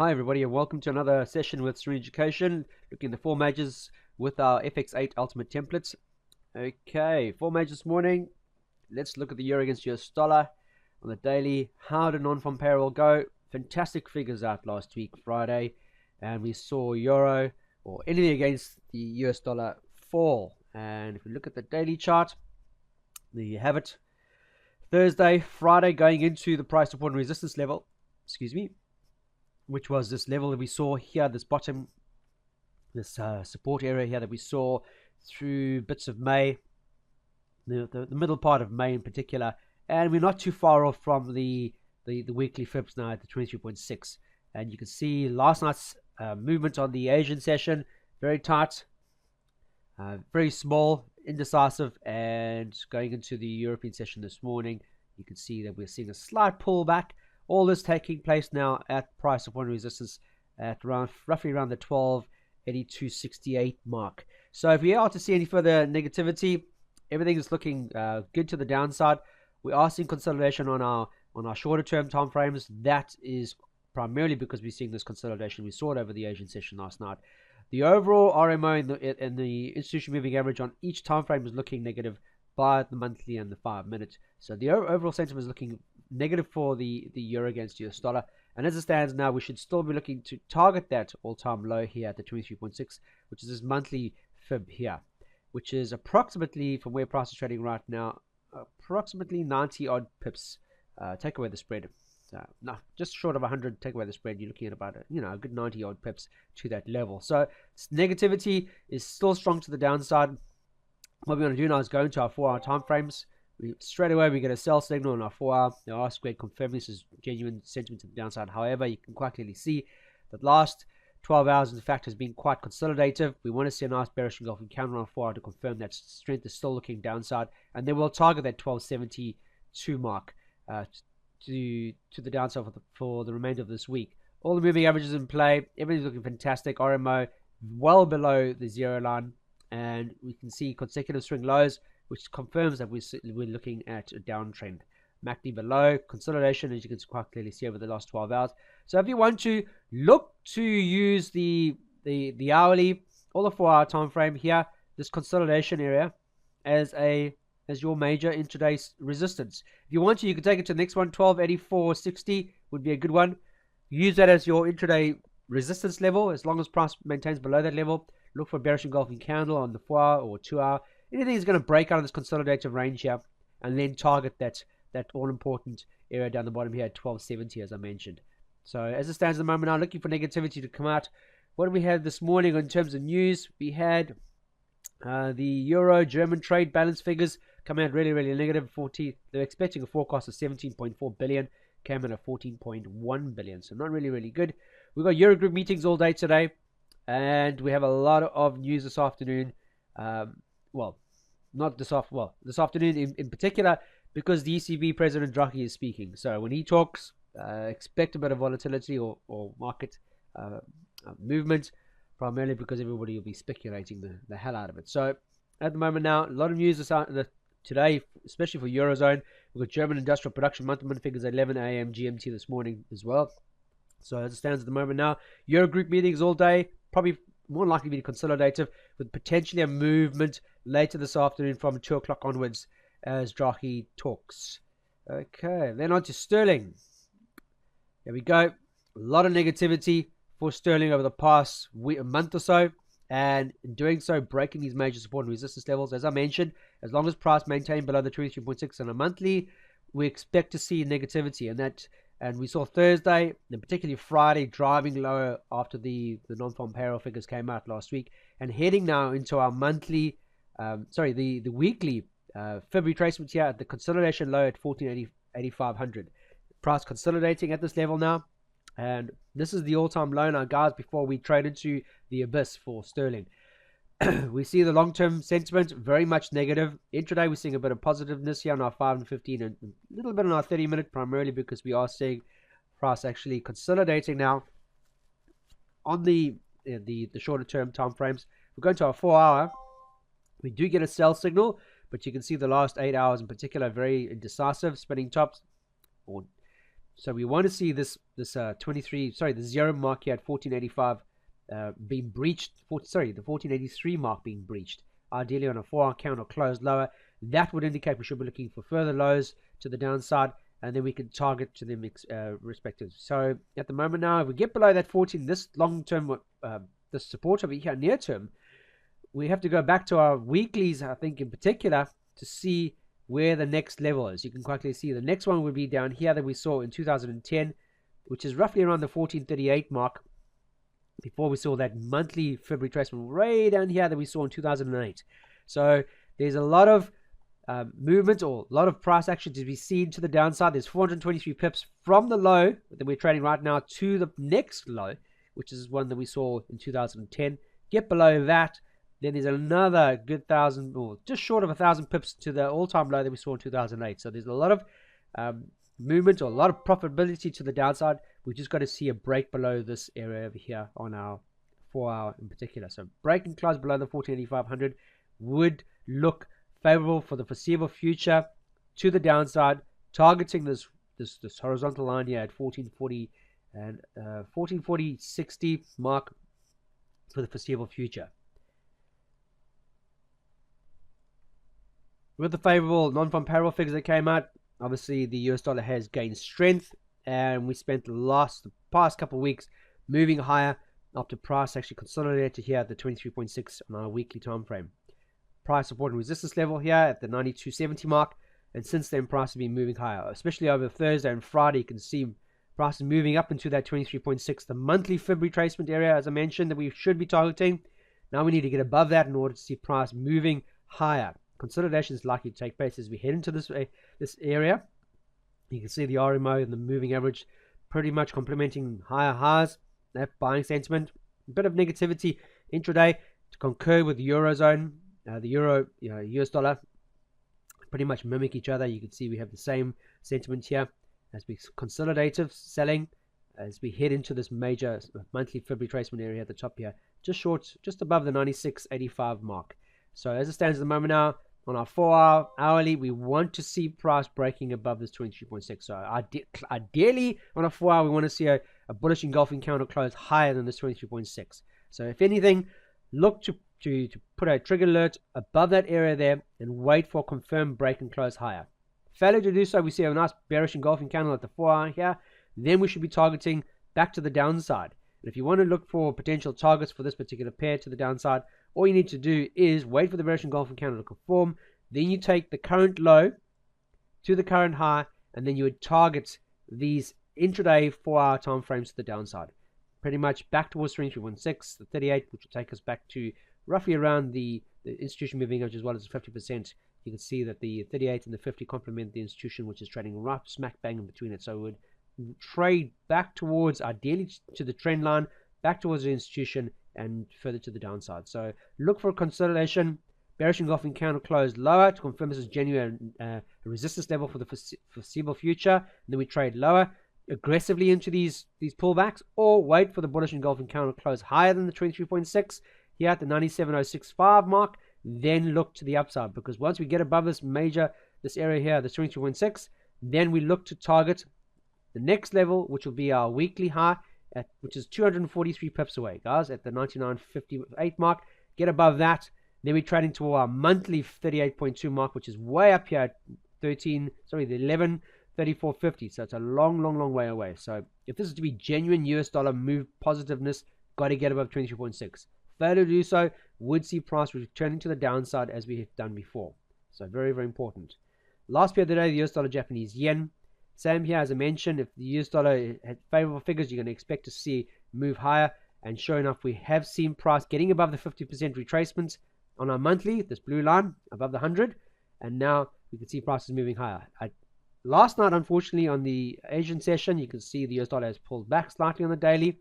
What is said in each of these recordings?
Hi everybody and welcome to another session with Serene Education, looking at the four majors with our FX8 Ultimate templates. Okay, four majors this morning. Let's look at the euro against US dollar on the daily. How did non-farm payroll go? Fantastic figures out last week, Friday, and we saw euro or anything against the US dollar fall. And if we look at the daily chart, there you have it. Thursday, Friday, going into the price support and resistance level, which was this level that we saw here, this bottom, this support area here that we saw through bits of May, the middle part of May in particular, and we're not too far off from the weekly fibs now at the 23.6, and you can see last night's movement on the Asian session, very tight, very small, indecisive, and going into the European session this morning, you can see that we're seeing a slight pullback. All this taking place now at price support and resistance at roughly around the 1282.68 mark. So if we are to see any further negativity, everything is looking good to the downside. We are seeing consolidation on our shorter term time frames. That is primarily because we're seeing this consolidation. We saw it over the Asian session last night. The overall RMO and the institution moving average on each time frame is looking negative by the monthly and the 5 minute. So the overall sentiment is looking negative for the euro against US dollar, and as it stands now, we should still be looking to target that all-time low here at the 23.6, which is this monthly fib here, which is approximately, from where price is trading right now, approximately 90 odd pips. Take away the spread, so no, just short of 100. Take away the spread, you're looking at about a good 90 odd pips to that level. So negativity is still strong to the downside. What we're going to do now is go into our 4-hour time frames. Straight away we get a sell signal on our 4-hour. The R squared confirming this is genuine sentiment to the downside. However, you can quite clearly see that last 12 hours in fact has been quite consolidative. We want to see a nice bearish engulfing counter on 4-hour to confirm that strength is still looking downside, and then we'll target that 1272 mark to the downside for the remainder of this week. All the moving averages in play, everything's looking fantastic. RMO well below the zero line, and we can see consecutive swing lows, which confirms that we're looking at a downtrend. MACD below, consolidation, as you can quite clearly see over the last 12 hours. So if you want to look to use the hourly or the 4-hour time frame here, this consolidation area as your major intraday resistance. If you want to, you can take it to the next one. 1284.60 would be a good one. Use that as your intraday resistance level. As long as price maintains below that level, look for a bearish engulfing candle on the 4-hour or 2-hour. Anything is going to break out of this consolidative range here, and then target that all-important area down the bottom here at 1270, as I mentioned. So as it stands at the moment now, looking for negativity to come out. What do we have this morning in terms of news? We had the Euro-German trade balance figures come out really, really negative. They're expecting a forecast of 17.4 billion, came in at 14.1 billion. So not really, really good. We've got Eurogroup meetings all day today, and we have a lot of news this afternoon. This afternoon in particular, because the ECB President Draghi is speaking. So when he talks, expect a bit of volatility or market movement, primarily because everybody will be speculating the hell out of it. So at the moment now, a lot of news today, especially for Eurozone. We've got German industrial production month-to-month figures at 11 a.m. GMT this morning as well. So as it stands at the moment now, Eurogroup meetings all day, probably more likely to be consolidative, with potentially a movement later this afternoon from 2 o'clock onwards as Draghi talks. Okay, then on to sterling. There we go. A lot of negativity for sterling over the past month or so, and in doing so, breaking these major support and resistance levels. As I mentioned, as long as price maintained below the 23.6 on a monthly, we expect to see negativity, and we saw Thursday, and particularly Friday, driving lower after the non-farm payroll figures came out last week, and heading now into our monthly, the weekly Feb retracement here at the consolidation low at 14.8500. Price consolidating at this level now, and this is the all-time low now, guys, before we trade into the abyss for sterling. We see the long-term sentiment very much negative. Intraday, we're seeing a bit of positiveness here on our 5 and 15 and a little bit on our 30-minute, primarily because we are seeing price actually consolidating now on the shorter-term time frames. We're going to our 4-hour. We do get a sell signal, but you can see the last 8 hours in particular very indecisive, spinning tops or So we want to see this 23, sorry, the 0 mark here at 1485 being breached. The 1483 mark being breached. Ideally on a 4-hour candle closed lower. That would indicate we should be looking for further lows to the downside, and then we can target to them respective. So at the moment now, if we get below that 14, this long-term, this support over here near term, we have to go back to our weeklies, I think in particular, to see where the next level is. You can quickly see the next one would be down here that we saw in 2010, which is roughly around the 1438 mark, before we saw that monthly February retracement way down here that we saw in 2008. So there's a lot of movement, or a lot of price action to be seen to the downside. There's 423 pips from the low that we're trading right now to the next low, which is one that we saw in 2010. Get below that, then there's another good 1,000, or just short of 1,000 pips to the all-time low that we saw in 2008. So there's a lot of movement, or a lot of profitability to the downside. We just got to see a break below this area over here on our 4-hour in particular. So break and close below the 148500 would look favorable for the foreseeable future to the downside, targeting this horizontal line here at 1440 and 1440.60 mark for the foreseeable future. With the favorable non-farm payroll figures that came out, obviously the US dollar has gained strength, and we spent the past couple of weeks moving higher after price actually consolidated here at the 23.6 on our weekly time frame. Price support and resistance level here at the 92.70 mark, and since then price has been moving higher, especially over Thursday and Friday. You can see prices moving up into that 23.6, the monthly February retracement area, as I mentioned, that we should be targeting. Now we need to get above that in order to see price moving higher. Consolidation is likely to take place as we head into this area. You can see the RMO and the moving average pretty much complementing higher highs. That buying sentiment, a bit of negativity intraday to concur with the Eurozone. The Euro, US dollar pretty much mimic each other. You can see we have the same sentiment here as we consolidative selling as we head into this major monthly February retracement area at the top here, just above the 96.85 mark. So as it stands at the moment now, on our 4-hour hourly, we want to see price breaking above this 23.6. So ideally, on a 4-hour, we want to see a bullish engulfing candle close higher than this 23.6. So if anything, look to put a trigger alert above that area there and wait for a confirmed break and close higher. Failure to do so, we see a nice bearish engulfing candle at the 4-hour here. Then we should be targeting back to the downside. And if you want to look for potential targets for this particular pair to the downside, all you need to do is wait for the bearish engulfing candle to conform. Then you take the current low to the current high, and then you would target these intraday 4-hour time frames to the downside. Pretty much back towards 23.6, the 38, which will take us back to roughly around the institution moving average as well as 50%. You can see that the 38 and the 50 complement the institution, which is trading right smack bang in between it. So we would trade back towards, ideally to the trend line, back towards the institution and further to the downside. So look for a consolidation, bearish engulfing candle closed lower to confirm this is genuine resistance level for the foreseeable future. And then we trade lower aggressively into these pullbacks, or wait for the bullish engulfing candle close higher than the 23.6 here at the 97.065 mark. Then look to the upside, because once we get above this area here, the 23.6, then we look to target the next level, which will be our weekly high, which is 243 pips away, guys, at the 99.58 mark. Get above that, then we're trading toward our monthly 38.2 mark, which is way up here at the 11.3450. So it's a long way away. So if this is to be genuine US dollar move positiveness, got to get above 23.6. Failure to do so would see price returning to the downside as we have done before. So very important. Last pair of the day, the US dollar Japanese yen. Same here, as I mentioned, if the US dollar had favorable figures, you're going to expect to see move higher. And sure enough, we have seen price getting above the 50% retracement on our monthly, this blue line, above the 100. And now we can see prices moving higher. Last night, unfortunately, on the Asian session, you can see the US dollar has pulled back slightly on the daily,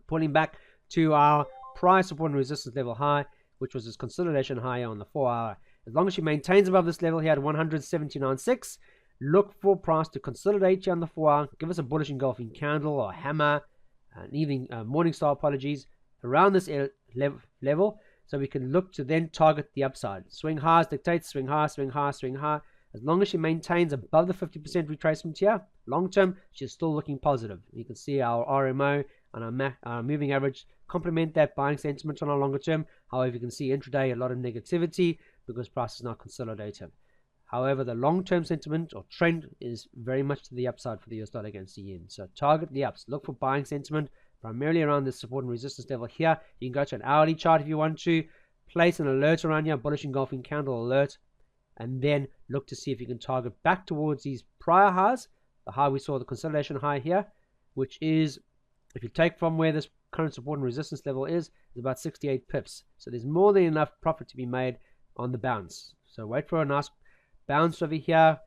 pulling back to our price support and resistance level high, which was this consolidation high on the 4-hour. As long as she maintains above this level here at 179.6, look for price to consolidate here on the 4-hour, give us a bullish engulfing candle or hammer, and even morning star, apologies, around this level, so we can look to then target the upside. Swing highs dictates swing high, swing high, swing high. As long as she maintains above the 50% retracement here, long term, she's still looking positive. You can see our RMO and our moving average complement that buying sentiment on our longer term. However, you can see intraday a lot of negativity because price is now consolidated. However, the long-term sentiment or trend is very much to the upside for the US dollar against the yen. So target the ups. Look for buying sentiment primarily around the support and resistance level here. You can go to an hourly chart if you want to. Place an alert around here, bullish engulfing candle alert, and then look to see if you can target back towards these prior highs. The high we saw, the consolidation high here, which is, if you take from where this current support and resistance level is about 68 pips. So there's more than enough profit to be made on the bounce. So wait for a nice bounce over here,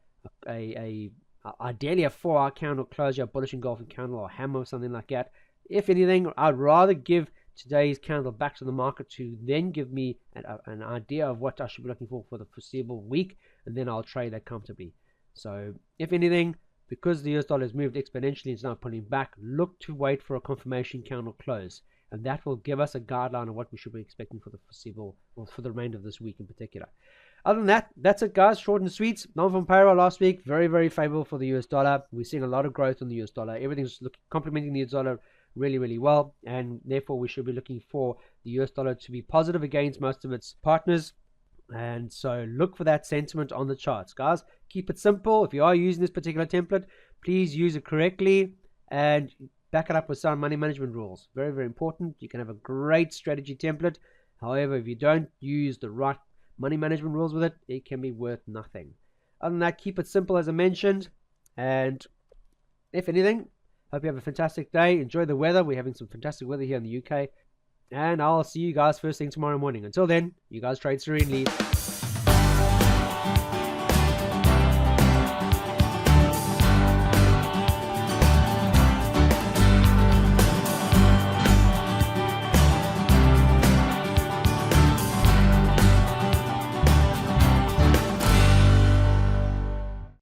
ideally a 4-hour candle closure, bullish engulfing candle or hammer or something like that. If anything, I'd rather give today's candle back to the market to then give me an idea of what I should be looking for the foreseeable week, and then I'll trade that comfortably. So if anything, because the US dollar has moved exponentially, it's now pulling back, look to wait for a confirmation candle close, and that will give us a guideline of what we should be expecting for the foreseeable, or for the remainder of this week in particular. Other than that, that's it, guys. Short and sweet. Non-farm payroll last week, very, very favorable for the US dollar. We're seeing a lot of growth in the US dollar. Everything's complementing the US dollar really, really well, and therefore we should be looking for the US dollar to be positive against most of its partners. And so look for that sentiment on the charts, guys. Keep it simple. If you are using this particular template, please use it correctly and back it up with sound money management rules. Very, very important. You can have a great strategy template. However, if you don't use the right money management rules with it, it can be worth nothing. Other than that, keep it simple as I mentioned. And if anything, hope you have a fantastic day. Enjoy the weather. We're having some fantastic weather here in the UK. And I'll see you guys first thing tomorrow morning. Until then, you guys trade serenely.